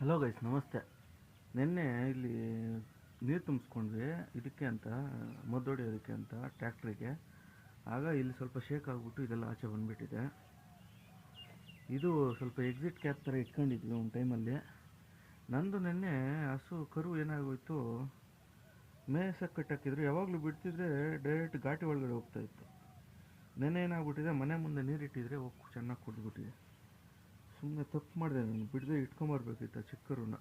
Hello guys, ನಮಸ್ತೆ. ನಿನ್ನೆ ಇಲ್ಲಿ ನೀರು ತುಂಬಿಸ್ಕೊಂಡ್ವಿ ಇದಕ್ಕೆ ಅಂತ, ಮದ್ದೊಡೆಯೋದಕ್ಕೆ ಅಂತ ಟ್ರ್ಯಾಕ್ಟ್ರಿಗೆ. ಆಗ ಇಲ್ಲಿ ಸ್ವಲ್ಪ ಶೇಕ್ ಆಗಿಬಿಟ್ಟು ಇದೆಲ್ಲ ಆಚೆ ಬಂದುಬಿಟ್ಟಿದೆ. ಇದು ಸ್ವಲ್ಪ ಎಕ್ಸಿಟ್ ಕ್ಯಾಪ್ ಥರ ಇಟ್ಕೊಂಡಿದ್ವಿ ಒಂದು ಟೈಮಲ್ಲಿ. ನಂದು ನಿನ್ನೆ ಹಸು ಕರು ಏನಾಗೋಯ್ತು, ಮೇಯ್ಸಕ್ಕೆ ಕಟ್ಟಾಕಿದ್ರು, ಯಾವಾಗಲೂ ಬಿಡ್ತಿದ್ರೆ ಡೈರೆಕ್ಟ್ ಘಾಟಿ ಒಳಗಡೆ ಹೋಗ್ತಾಯಿತ್ತು. ನೆನ್ನೆ ಏನಾಗ್ಬಿಟ್ಟಿದೆ, ಮನೆ ಮುಂದೆ ನೀರಿಟ್ಟಿದ್ರೆ ಹೋಗಿ ಚೆನ್ನಾಗಿ ಕುಡಿದ್ಬಿಟ್ಟಿದೆ. ಸುಮ್ಮನೆ ತಪ್ಪು ಮಾಡಿದೆ ನಾನು, ಬಿಡದೆ ಇಟ್ಕೊಂಬರ್ಬೇಕಿತ್ತು ಚಿಕ್ಕ ಕರುನ.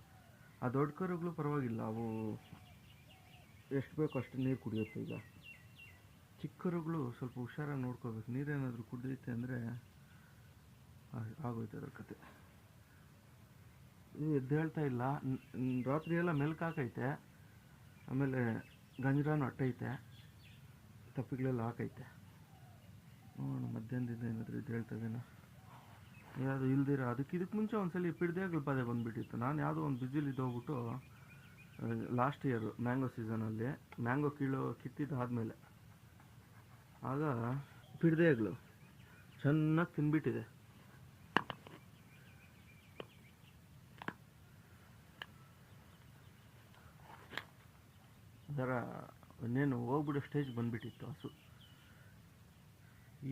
ಆ ದೊಡ್ಡ ಕರುಗಳು ಪರವಾಗಿಲ್ಲ, ಅವು ಎಷ್ಟು ಬೇಕೋ ಅಷ್ಟು ನೀರು ಕುಡಿಯುತ್ತೆ. ಈಗ ಚಿಕ್ಕ ಕರುಗಳು ಸ್ವಲ್ಪ ಹುಷಾರಾಗಿ ನೋಡ್ಕೋಬೇಕು. ನೀರೇನಾದರೂ ಕುಡಿಯುತ್ತೆ ಅಂದರೆ ಆಗೋಯ್ತು ಅದರ ಕತೆ. ಇದು ಎದ್ದೇಳ್ತಾ ಇಲ್ಲ. ರಾತ್ರಿ ಎಲ್ಲ ಮೆಲ್ಕು ಹಾಕೈತೆ, ಆಮೇಲೆ ಗಂಜರಾನು ಅಟ್ಟೈತೆ, ತಪ್ಪಿಗಳೆಲ್ಲ ಹಾಕೈತೆ. ನೋಡೋಣ ಮಧ್ಯಾಹ್ನದಿಂದ ಏನಾದರೂ ಎದ್ದೇಳ್ತದೇನೋ. ಯಾವುದು ಇಲ್ದಿರ ಇದಕ್ಕೆ ಮುಂಚೆ ಒಂದ್ಸಲಿ ಪಿಡ್ದಾಗಲು ಪದೇ ಬಂದುಬಿಟ್ಟಿತ್ತು. ನಾನು ಯಾವುದೋ ಒಂದು ಬಿಸಿಲಿದ್ದು ಹೋಗ್ಬಿಟ್ಟು ಲಾಸ್ಟ್ ಇಯರು ಮ್ಯಾಂಗೋ ಸೀಸನಲ್ಲಿ ಮ್ಯಾಂಗೋ ಕಿತ್ತಿದ್ದಾದಮೇಲೆ ಆಗ ಪಿಡ್ದಾಗಲು ಚೆನ್ನಾಗಿ ತಿಂದ್ಬಿಟ್ಟಿದೆ. ಅದರ ಇನ್ನೇನು ಹೋಗ್ಬಿಡೋ ಸ್ಟೇಜ್ ಬಂದುಬಿಟ್ಟಿತ್ತು ಹಸು.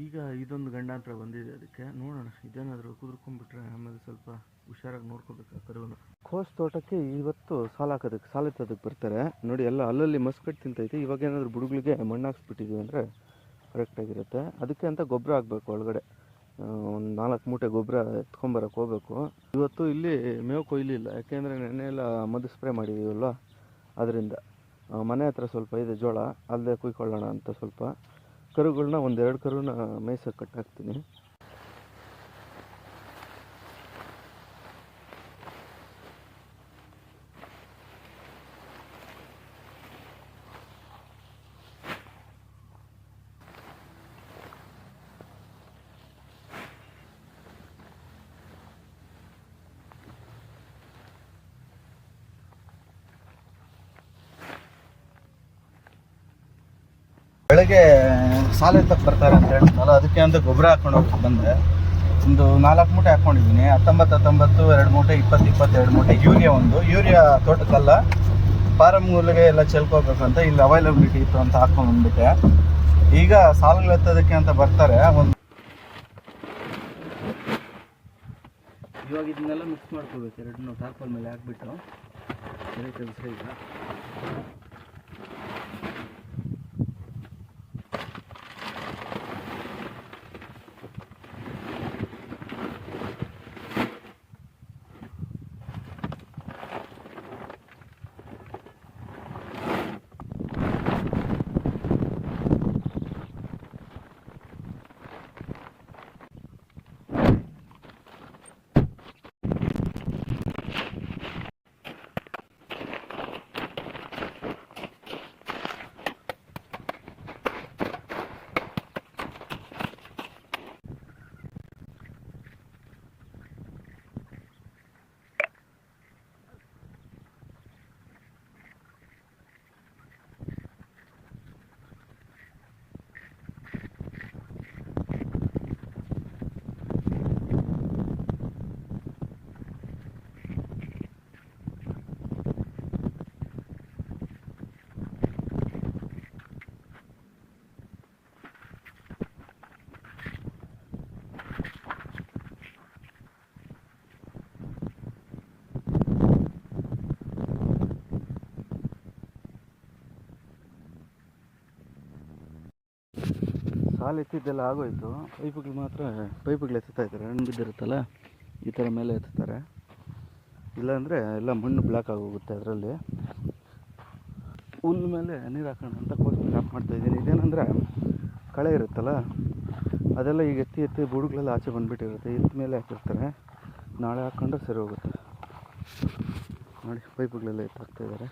ಈಗ ಇದೊಂದು ಗಂಡಾಂತರ ಬಂದಿದೆ ಅದಕ್ಕೆ. ನೋಡೋಣ ಇದೇನಾದರೂ ಕುದುರ್ಕೊಂಡ್ಬಿಟ್ರೆ ಆಮೇಲೆ ಸ್ವಲ್ಪ ಹುಷಾರಾಗಿ ನೋಡ್ಕೋಬೇಕು ಆ ಕರುವನ್ನು. ಕೋಸ್ ತೋಟಕ್ಕೆ ಇವತ್ತು ಸಾಲೆತ್ತೋದಕ್ಕೆ ಬರ್ತಾರೆ ನೋಡಿ. ಎಲ್ಲ ಅಲ್ಲಲ್ಲಿ ಮಸ್ಕಟ್ಟು ತಿಂತೈತೆ. ಇವಾಗ ಏನಾದರೂ ಬುಡುಗಳಿಗೆ ಮಣ್ಣು ಹಾಕ್ಸ್ಬಿಟ್ಟಿದ್ವಿ ಅಂದರೆ ಕರೆಕ್ಟಾಗಿರುತ್ತೆ. ಅದಕ್ಕೆ ಅಂತ ಗೊಬ್ಬರ ಹಾಕಬೇಕು ಒಳಗಡೆ. ಒಂದು 4 ಮೂಟೆ ಗೊಬ್ಬರ ಎತ್ಕೊಂಬರಕ್ಕೆ ಹೋಗಬೇಕು. ಇವತ್ತು ಇಲ್ಲಿ ಮೇವು ಕೊಯ್ಲಿಲ್ಲ, ಯಾಕೆಂದರೆ ನೆನ್ನೆ ಎಲ್ಲ ಮದ್ದು ಸ್ಪ್ರೇ ಮಾಡಿದ್ದೀವಲ್ವ, ಅದರಿಂದ ಮನೆ ಹತ್ರ ಸ್ವಲ್ಪ ಇದೆ ಜೋಳ, ಅಲ್ಲದೆ ಕುಯ್ಕೊಳ್ಳೋಣ ಅಂತ ಸ್ವಲ್ಪ ಕರುಗಳನ್ನ 1-2 ಕರುನ ಮೇಯ್ಸಕ್ಕೆ ಕಟ್ಟಾಕ್ತೀನಿ. ಬೆಳಗ್ಗೆ ಸಾಲೆತ್ತಕ್ಕೆ ಬರ್ತಾರೆ ಅಂತ ಹೇಳ್ತಾರಲ್ಲ, ಅದಕ್ಕೆ ಅಂತ ಗೊಬ್ಬರ ಹಾಕೊಂಡು ಹೋಗಿ ಬಂದೆ. ಒಂದು 4 ಮೂಟೆ ಹಾಕ್ಕೊಂಡಿದ್ದೀನಿ. 19 2 ಮೂಟೆ 22 ಮೂಟೆ ಯೂರಿಯಾ ತೋಟಕ್ಕಲ್ಲ, ಫಾರಮ್ಗಳಿಗೆ ಎಲ್ಲ ಚೆಲ್ಕೋಬೇಕು ಅಂತ ಇಲ್ಲಿ ಅವೈಲಬಿಲಿಟಿ ಇತ್ತು ಅಂತ ಹಾಕೊಂಡು ಬಂದ್ಬಿಟ್ಟೆ. ಈಗ ಸಾಲುಗಳು ಎತ್ತೋದಕ್ಕೆ ಅಂತ ಬರ್ತಾರೆ. ಇವಾಗ ಇದನ್ನೆಲ್ಲ ಮಿಕ್ಸ್ ಮಾಡ್ಕೋಬೇಕು, ಎರಡನ್ನೂ ಟಾರ್ಪಲ್ ಮೇಲೆ ಹಾಕ್ಬಿಟ್ಟು ಸರಿ ಕೆಲಸ. ಈಗ ಸಾಲು ಎತ್ತಿದ್ದೆಲ್ಲ ಆಗೋಯ್ತು. ಪೈಪುಗಳು ಎತ್ತುತ್ತಾ ಇದ್ದಾರೆ. ಹಣ್ಣು ಬಿದ್ದಿರುತ್ತಲ್ಲ, ಈ ಥರ ಮೇಲೆ ಎತ್ತುತ್ತಾರೆ. ಇಲ್ಲಾಂದರೆ ಎಲ್ಲ ಮಣ್ಣು ಬ್ಲಾಕ್ ಆಗೋಗುತ್ತೆ. ಅದರಲ್ಲಿ ಹುಲ್ಲು ಮೇಲೆ ನೀರು ಹಾಕೋಣ ಅಂತ ಕೋಸ್ಕರ ಆಫ್ ಮಾಡ್ತಾಯಿದ್ದೀನಿ. ಇದೇನೆಂದರೆ ಕಳೆ ಇರುತ್ತಲ್ಲ, ಅದೆಲ್ಲ ಈಗ ಎತ್ತಿ ಬುಡುಗಳೆಲ್ಲ ಆಚೆ ಬಂದುಬಿಟ್ಟಿರುತ್ತೆ. ಎತ್ತ ಮೇಲೆ ಹಾಕಿರ್ತಾರೆ. ನಾಳೆ ಹಾಕ್ಕೊಂಡ್ರೆ ಸರಿ ಹೋಗುತ್ತೆ ನೋಡಿ. ಪೈಪುಗಳೆಲ್ಲ ಎತ್ತಾಗ್ತಾಯಿದ್ದಾರೆ.